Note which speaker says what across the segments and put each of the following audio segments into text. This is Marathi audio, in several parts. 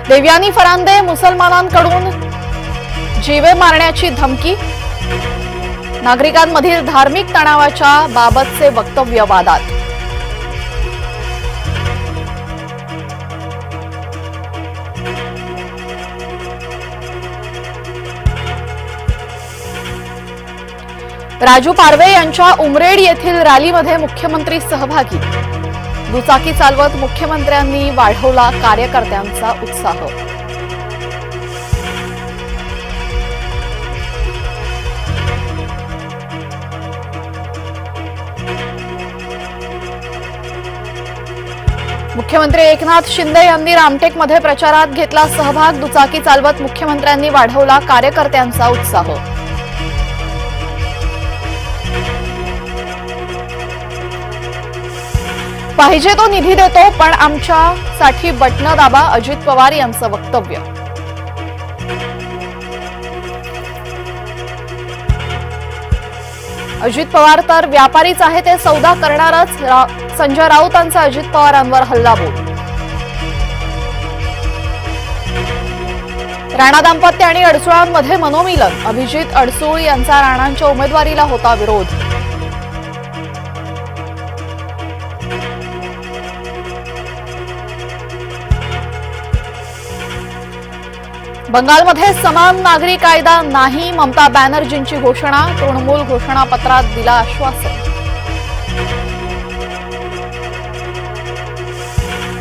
Speaker 1: देवयानी फरांदे मुसलमानांकडून जीवे मारण्याची धमकी, नागरिकांमधील धार्मिक तणावाच्या बाबतचे वक्तव्य वादात। राजू पारवे यांच्या उमरेड येथील रॅलीमध्ये मुख्यमंत्री सहभागी, दुचाकी चालवत मुख्यमंत्र्यांनी वाढवला कार्यकर्त्यांचा उत्साह। मुख्यमंत्री एकनाथ शिंदे यांनी रामटेकमध्ये प्रचारात घेतला सहभाग, दुचाकी चालवत मुख्यमंत्र्यांनी वाढवला कार्यकर्त्यांचा उत्साह। पाहिजे तो निधी देतो, पण आमच्यासाठी बटणं दाबा, अजित पवार यांचं वक्तव्य। अजित पवार तर व्यापारीच आहे, ते सौदा करणारच, संजय राऊतांचा अजित पवारांवर हल्लाबोल। राणा दाम्पत्य आणि अडसुळांमध्ये मनोमिलन, अभिजित अडसूळ यांचा राणांच्या उमेदवारीला होता विरोध। बंगालमध्ये समान नागरी कायदा नाही, ममता बॅनर्जींची घोषणा, तृणमूल घोषणापत्रात दिला आश्वासन।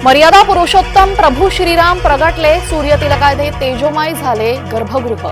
Speaker 1: मर्यादा पुरुषोत्तम प्रभू श्रीराम प्रगटले, सूर्यतिलकाने तेजोमय झाले गर्भगृह।